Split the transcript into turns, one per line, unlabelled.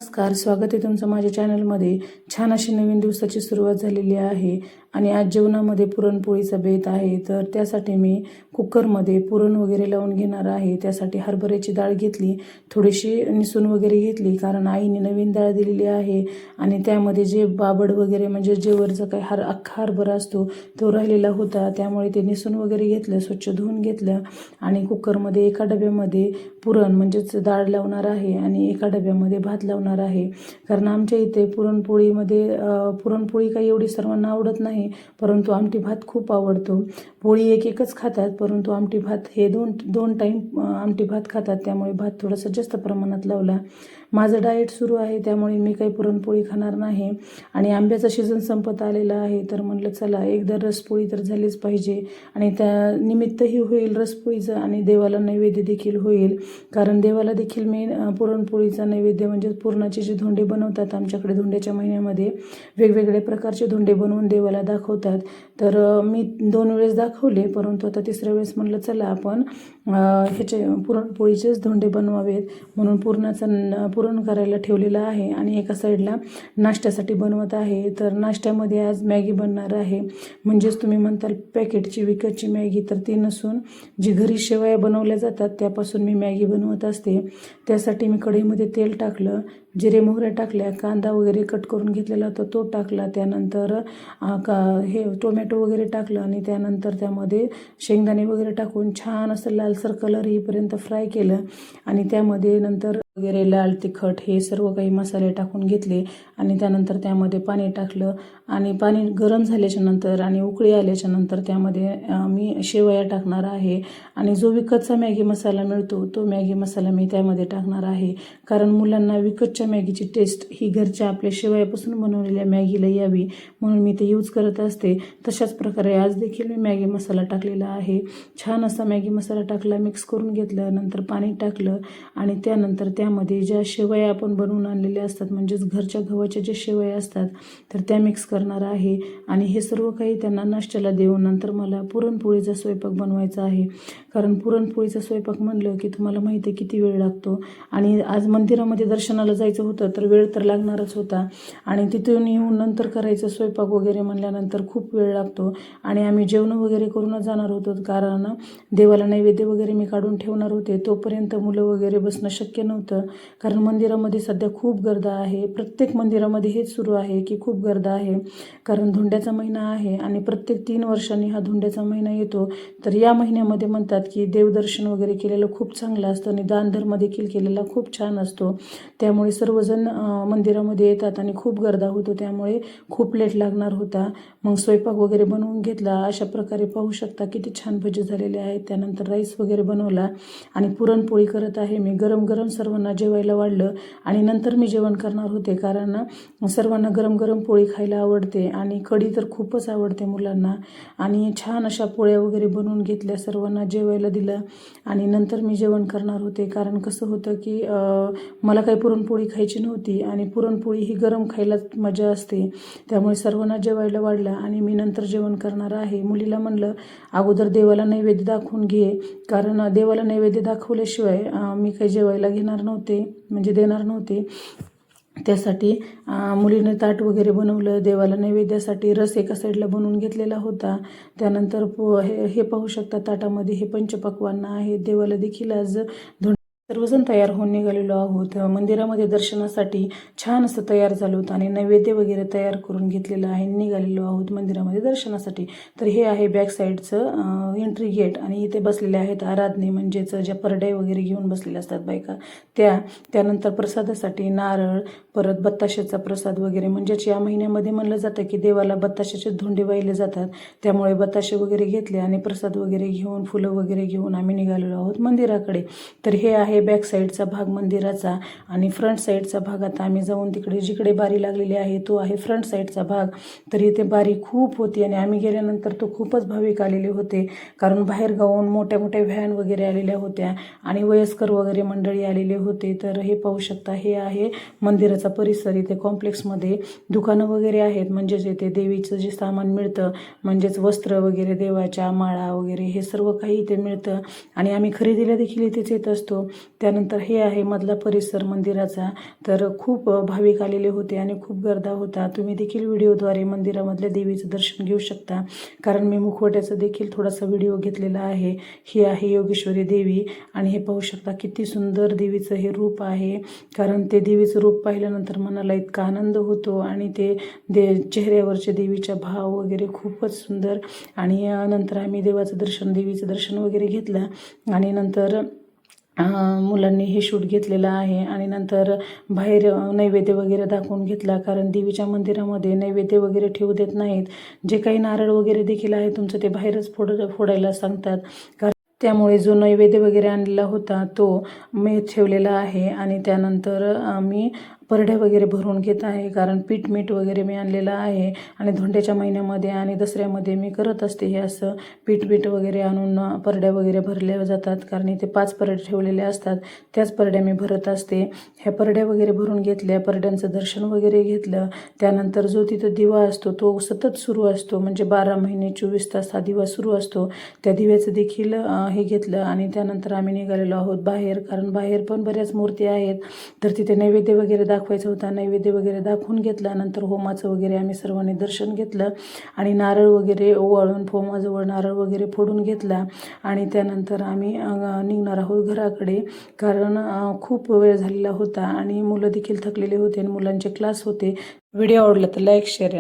नमस्कार, स्वागत आहे तुमचं माझ्या चॅनलमध्ये। छान अशी नवीन दिवसाची सुरुवात झालेली आहे आणि आज जेवणामध्ये पुरणपोळीचा बेत आहे। तर त्यासाठी मी कुकरमध्ये पुरण वगैरे लावून घेणार आहे। त्यासाठी हरभऱ्याची डाळ घेतली, थोडीशी निसून वगैरे घेतली, कारण आईने नवीन डाळ दिलेली आहे आणि त्यामध्ये जे बाबड वगैरे म्हणजे जे वरचा काही अख्खा हरभरा असतो तो राहिलेला होता, त्यामुळे ते निसून वगैरे घेतलं, स्वच्छ धुवून घेतलं आणि कुकरमध्ये एका डब्यामध्ये पुरण म्हणजेच डाळ लावणार आहे आणि एका डब्यामध्ये भात लावणार आहे। कारण आमच्या इथे पुरणपोळी काही एवढी सर्वांना आवडत नाही, परंतु आमटी भात खूप आवडतो। पोळी एकच खातात, परंतु आमटी भात हे दोन टाईम आमटी भात खातात, त्यामुळे भात थोडासा जास्त प्रमाणात लावला। माझं डाएट सुरू आहे, त्यामुळे मी काही पुरणपोळी खाणार नाही आणि आंब्याचा सीझन संपत आलेला आहे, तर म्हटलं चला एकदा रसपोळी तर झालीच पाहिजे आणि त्या निमित्तही होईल रसपोळीचं आणि देवाला नैवेद्य देखील होईल। कारण देवाला देखील मी पुरणपोळीचा नैवेद्य म्हणजे पुरणाचे जे धोंडे बनवतात, आमच्याकडे धोंड्याच्या महिन्यामध्ये वेगवेगळे प्रकारचे धोंडे बनवून देवाला दाखवतात। तर मी 2 वेळेस दाखवले, परंतु आता तिसऱ्या वेळेस म्हटलं चला आपण ह्याचे पुरणपोळीचेच धोंडे बनवावेत, म्हणून पुरण करायला ठेवलेलं आहे आणि एका साईडला नाश्त्यासाठी बनवत आहे। तर नाश्त्यामध्ये आज मॅगी बनणार आहे, म्हणजेच तुम्ही म्हणताल पॅकेटची विकतची मॅगी, तर ती नसून जी घरी शेवया बनवल्या जातात त्यापासून मी मॅगी बनवत असते। त्यासाठी मी कढईमध्ये तेल टाकलं, जिरे मोहऱ्या टाकल्या, कांदा वगैरे कट करून घेतलेला होता तो टाकला, त्यानंतर हे टोमॅटो वगैरे टाकलं आणि त्यानंतर त्यामध्ये शेंगदाणे वगैरे टाकून छान असं लालसर कलर येईपर्यंत फ्राय केलं आणि त्यामध्ये नंतर वगैरे लाल तिखट हे सर्व काही मसाले टाकून घेतले आणि त्यानंतर त्यामध्ये पाणी टाकलं आणि पाणी गरम झाल्याच्या नंतर आणि उकळी आल्याच्या नंतर त्यामध्ये मी शेवया टाकणार आहे आणि जो विकतचा मॅगी मसाला मिळतो तो मॅगी मसाला मी त्यामध्ये टाकणार आहे। कारण मुलांना विकतच्या मॅगीची टेस्ट ही घरच्या आपल्या शेवयापासून बनवलेल्या मॅगीला यावी म्हणून मी ते यूज करत असते। तशाच प्रकारे आज देखील मी मॅगी मसाला टाकलेला आहे। छान असा मॅगी मसाला टाकला, मिक्स करून घेतलं, नंतर पाणी टाकलं आणि त्यानंतर त्यामध्ये ज्या शेवया आपण बनवून आणलेल्या असतात म्हणजेच घरच्या गव्हाच्या ज्या शेवया असतात तर त्या मिक्स करणार आहे आणि हे सर्व काही त्यांना नाश्त्याला देऊन नंतर मला पुरणपोळीचा स्वयंपाक बनवायचा आहे। कारण पुरणपोळीचा स्वयंपाक म्हणलं की तुम्हाला माहिती आहे किती वेळ लागतो आणि आज मंदिरामध्ये दर्शनाला जायचं होतं तर वेळ तर लागणारच होता आणि तिथून येऊन नंतर करायचं स्वयंपाक वगैरे म्हणल्यानंतर खूप वेळ लागतो आणि आम्ही जेवण वगैरे करूनच जाणार होतो, कारण देवाला नैवेद्य वगैरे मी काढून ठेवणार होते, तोपर्यंत मुलं वगैरे बसणं शक्य नव्हतं। कारण मंदिरामध्ये सध्या खूप गर्दी आहे, प्रत्येक मंदिरामध्ये हेच सुरू आहे की खूप गर्दी आहे, कारण धोंड्याचा महिना आहे आणि प्रत्येक 3 वर्षांनी हा धोंड्याचा महिना येतो। तर या महिन्यामध्ये म्हणतात की देवदर्शन वगैरे केलेलं खूप चांगलं असतं आणि दानधर्म देखील केलेला खूप छान असतो, त्यामुळे सर्वजण मंदिरामध्ये येतात आणि खूप गर्दी होतो, त्यामुळे खूप लेट लागणार होता। मग स्वयंपाक वगैरे बनवून घेतला, अशा प्रकारे पाहू शकता किती छान भजी झालेले आहेत। त्यानंतर राईस वगैरे बनवला आणि पुरणपोळी करत आहे मी, गरम गरम सर्वांना जेवायला वाढलं आणि नंतर मी जेवण करणार होते, कारण सर्वांना गरम गरम पोळी खायला आवडते आणि कढी तर खूपच आवडते मुलांना। आणि छान अशा पोळ्या वगैरे बनवून घेतल्या, सर्वांना जेवायला दिलं आणि नंतर मी जेवण करणार होते। कारण कसं होतं की मला काही पुरणपोळी खायची नव्हती आणि पुरणपोळी ही गरम खायला मजा असते, त्यामुळे सर्वांना जेवायला वाढलं आणि मी नंतर जेवण करणार आहे। मुलीला म्हणलं अगोदर देवाला नैवेद्य दाखवून घे, कारण देवाला नैवेद्य दाखवल्याशिवाय मी काही जेवायला घेणार नव्हते म्हणजे देणार नव्हते। त्यासाठी मुलीने ताट वगैरे बनवलं देवाला नैवेद्यासाठी, रस एका साईडला बनवून घेतलेला होता। त्यानंतर हे पाहू शकता ताटामध्ये हे पंचपक्वान्न आहे। देवाला देखील आज सर्वजण तयार होऊन निघालेलो आहोत, मंदिरामध्ये दर्शनासाठी छान असं तयार झालो होतं आणि नैवेद्य वगैरे तयार करून घेतलेलं आहे, निघालेलो आहोत मंदिरामध्ये दर्शनासाठी। तर हे आहे बॅक साईडचं एंट्री गेट आणि इथे बसलेले आहेत आराधने म्हणजेच ज्या परड्या वगैरे घेऊन बसलेल्या असतात बायका त्यानंतर प्रसादासाठी नारळ, परत बत्ताशाचा प्रसाद वगैरे, म्हणजेच या महिन्यामध्ये म्हणलं जातं की देवाला बत्ताशाचे धोंडे वाहिले जातात, त्यामुळे बत्ताशे वगैरे घेतले आणि प्रसाद वगैरे घेऊन फुलं वगैरे घेऊन आम्ही निघालेलो आहोत मंदिराकडे। तर हे आहे बॅक साईडचा भाग मंदिराचा आणि फ्रंट साईडचा भाग आता आम्ही जाऊन तिकडे जिकडे बारी लागलेली आहे तो आहे फ्रंट साईडचा भाग। तर इथे बारी खूप होती आणि आम्ही गेल्यानंतर तो खूपच भाविक आलेले होते, कारण बाहेर गावून मोठ्या मोठ्या व्हॅन वगैरे आलेल्या होत्या आणि वयस्कर वगैरे मंडळी आलेले होते। तर हे पाहू शकता हे आहे मंदिराचा परिसर। इथे कॉम्प्लेक्समध्ये दुकानं वगैरे आहेत, म्हणजेच इथे देवीचं जे सामान मिळतं म्हणजेच वस्त्र वगैरे, देवाच्या माळा वगैरे हे सर्व काही इथे मिळतं आणि आम्ही खरेदीला देखील इथेच येत असतो। त्यानंतर हे आहे मधला परिसर मंदिराचा. तर खूप भाविक आलेले होते आणि खूप गर्दा होता. तुम्ही देखील व्हिडिओद्वारे मंदिरामधल्या देवीचं दर्शन घेऊ शकता, कारण मी मुखवट्याचा देखील थोडासा व्हिडिओ घेतलेला आहे. ही आहे योगेश्वरी देवी आणि हे पाहू शकता किती सुंदर देवीचं हे रूप आहे. कारण ते देवीचं रूप पाहिल्यानंतर मनाला इतका आनंद होतो आणि ते चेहऱ्यावरचे देवीचा भाव वगैरे खूपच सुंदर. आणि नंतर आम्ही देवीचं दर्शन वगैरे घेतलं आणि नंतर मुलांनी हे शूट घेतलेलं आहे. आणि नंतर बाहेर नैवेद्य वगैरे दाखवून घेतला, कारण देवीच्या मंदिरामध्ये नैवेद्य वगैरे ठेवू देत नाहीत. जे काही नारळ वगैरे देखील आहे तुमचं ते बाहेरच फोडायला सांगतात. कारण त्यामुळे जो नैवेद्य वगैरे आणलेला होता तो मी ठेवलेला आहे. आणि त्यानंतर मी परड्या वगैरे भरून घेत आहे, कारण पीठ मीठ वगैरे मी आणलेलं आहे. आणि धोंड्याच्या महिन्यामध्ये आणि दसऱ्यामध्ये मी करत असते हे असं पीठ बीठ वगैरे आणून परड्या वगैरे भरल्या जातात, कारण इथे 5 परडे ठेवलेले असतात, त्याच परड्या मी भरत असते. ह्या परड्या वगैरे भरून घेतल्या, परड्यांचं दर्शन वगैरे घेतलं. त्यानंतर जो तिथं दिवा असतो तो सतत सुरू असतो, म्हणजे 12 महिने 24 तास हा दिवा सुरू असतो. त्या दिव्याचं देखील हे घेतलं. आणि त्यानंतर आम्ही निघालेलो आहोत बाहेर, कारण बाहेर पण बऱ्याच मूर्ती आहेत. तर तिथे नैवेद्य वगैरे दाखवायचा होता, नैवेद्य वगैरे दाखवून घेतला. नंतर होमाचं वगैरे आम्ही सर्वांनी दर्शन घेतलं आणि नारळ वगैरे ओवाळून होमाजवळ नारळ वगैरे फोडून घेतला. आणि त्यानंतर आम्ही निघणार आहोत घराकडे, कारण खूप वेळ झालेला होता आणि मुलं देखील थकलेले होते आणि मुलांचे क्लास होते. व्हिडिओ आवडला तर लाईक, शेअर